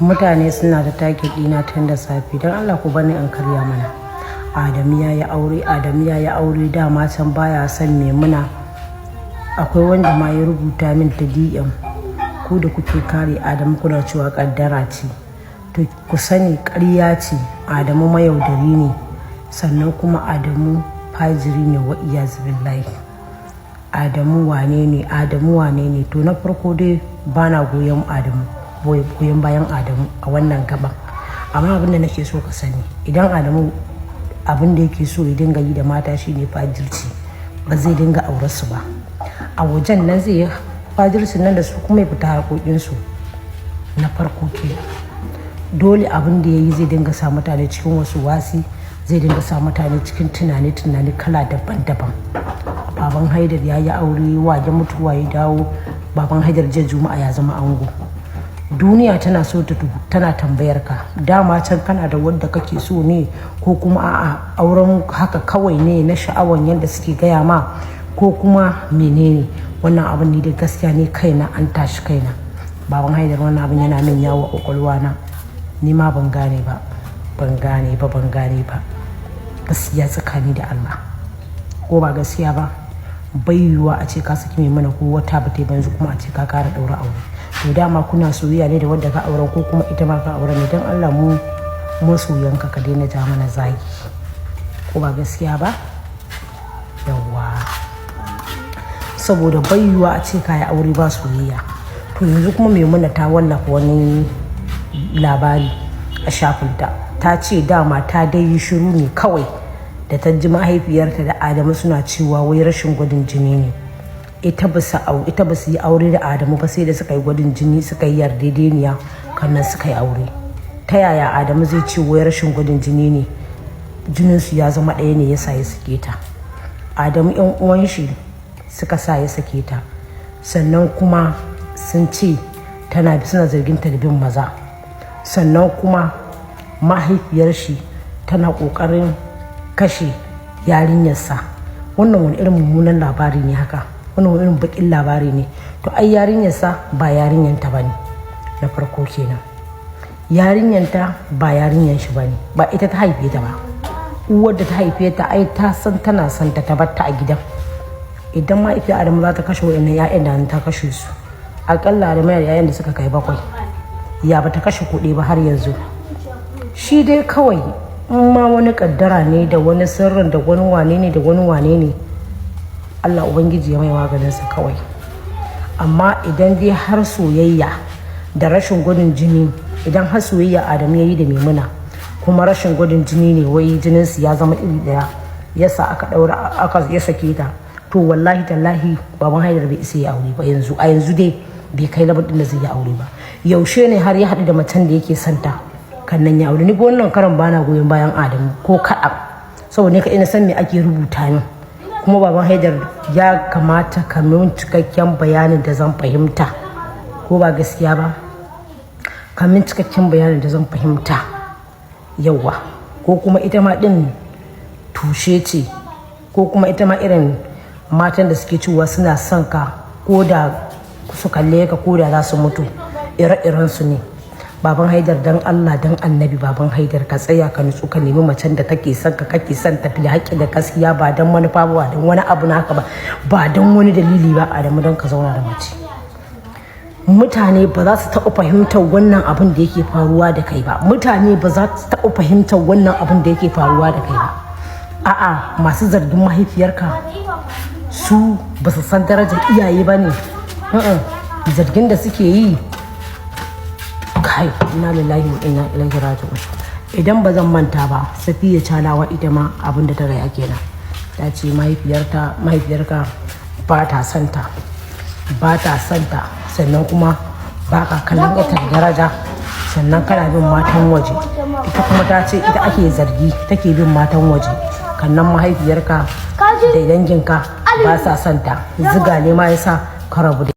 Mutane suna da target ɗina tun da safe, don Allah ku bani in karya mana. Adamu ya yi aure dama can baya son Maimuna. Akwai wanda ma ya rubuta min ta DM, ku da kuke kare Adamu kuna cewa kaddara ce, to ku sani ƙarya ce. Adamu mayaudari ne, sannan kuma Adamu fajiri ne wa iyaz billahi. Adamu wane ne? To na farko dai bana goyon bayan Adamu a wannan gaban. Amma abin da nake so ka sani, idan Adamu abin da yake so ya dinga yi da mata shine fajirci, ba zai dinga aurar su ba. A wajen nan zai yi fajirci nan da su kuma ya fita harkokinsu. Na farko ke dole abin da ya yi zai dinga sa mutane cikin wasu wasi, zai dinga sa mutane cikin tunani kala daban-daban. Baban Haidar ya yi aure, wajen mutuwa ya dawo. Baban Haidar jiya Juma'a ya zama ango. Duniya tana so tana tambayar ka, dama can kana da wanda kake so ne, ko kuma a'a auren haka kawai ne na sha'awan yadda suke gaya ma, ko kuma menene wannan abin? Ni da gaskiya ne kaina an tashi kaina. Baban Haidar wannan abin yana min yawo a kwakwalwa na, ni ma ban gane ba gaskiya tsakani da Allah, ko ba gaskiya ba. Bai yiwuwa a ce ka saki Maimuna ko wata ba ta yanzu kuma a ce ka kara daura aure. To dama kuna soyayya ne da wanda ka aure, ko kuma ita ma ka aure ne? Dan Allah mu masoyanka ka daina ja mana zagi, ko ba gaskiya ba. Yawwa, saboda bai yiwuwa a ce ka yi aure ba soyayya. To yanzu kuma Maimuna ta wallafa wani labari a shafinta, ta ce dama ta dai yi shiru ne kawai da ta ji mahaifiyarta da Adamu suna cewa wai rashin gwadin jini ne. Ita ba su yi aure da Adamu ba, sai da suka yi gwadin jini, suka yi yarjejeniya kannan suka yi aure. Ta yaya Adamu zai ce wai rashin gwadin jini ne? Jininsu ya zama ɗaya ne yasa ya sake ta. Adamu 'yan uwan shi suka sa ya sake ta, sannan kuma sun ce suna zarginta da bin maza, sannan kuma mahaifiyar shi tana ƙoƙarin kashe yarinyarsa. Wannan wani irin mummunan labari ne haka? Wannan wani irin baƙin labari ne? To ai yarinyarsa ba yarinyanta ba ne. Na farko kenan, yarinyanta ba yarinyan shi ba ne, ba ita ta haife ta ba. Uwar da ta haife ta ai ta san tana son ta batta a gidan. Idan ma ita Adamu za ta kashe wa'annan 'ya'yan da ta kashe su, akalla da mai 'ya'yan da suka kai 7, ya ba ta kashe kuɗi ba har yanzu. Shi dai kawai in ma wani kaddara ne da wani sirrin da wani wane ne, Allah Ubangiji ya mai maganinsa kawai. Amma idan dai har soyayya da rashin gwadin jini, idan har soyayya Adamu ya yi da Maimuna, kuma rashin gwadin jini ne, wai jininsu ya zama iri daya yasa ya sake ta, to wallahi tallahi Baban Haidar bai isa ya aure ba yanzu. A yanzu dai bai kai labadin da zai yi aure ba. Yaushe ne har ya haɗu da macen da yake santa kannan ya aure? Ni wannan karan bana goyon bayan Adamu ko kaɗan, saboda ni kaɗai na san me ake rubuta min. Kuma Baban Haidar ya kamata ka min cikakken bayanin da zan fahimta, ko ba gaskiya ba? Ka min cikakken bayanin da zan fahimta. Yawwa, ko kuma ita ma ɗin tushe ce, ko kuma ita ma irin matan da suke cewa suna son ka, ko da su kalle ka ko da za su mutu, ire-iren su ne. Baban Haidar, dan Allah dan Annabi, Baban Haidar ka tsaya ka nutsu, ka nemi macen da take son ka, kake son tafi da haƙƙi da gaskiya, ba dan manufa ba dan wani abu naka ba dan wani dalili ba. Adamu, dan ka zauna da mace. Mutane ba za su taɓa fahimtar wannan abin da yake faruwa da kai ba. Mutane ba za su taɓa fahimtar wannan abin da yake faruwa da kai ba. A'a, masu zargin mahaifiyarka su ba su san darajar iyaye ba ne. Zargin da suke yi, kai, inna lillahi wa inna ilaihi raji'un. Idan ba zan manta ba, Safiya Calawa ita ma abin da ta gaya kenan. Ta ce mahaifiyarka ba ta santa, sannan kuma ba ka kallon ita da daraja, sannan kana bin matan waje. Ita kuma ta ce ita ake zargi take bin matan waje, kannan mahaifiyarka da danginka ba sa santa. Ziga ne ma yasa ka rabu da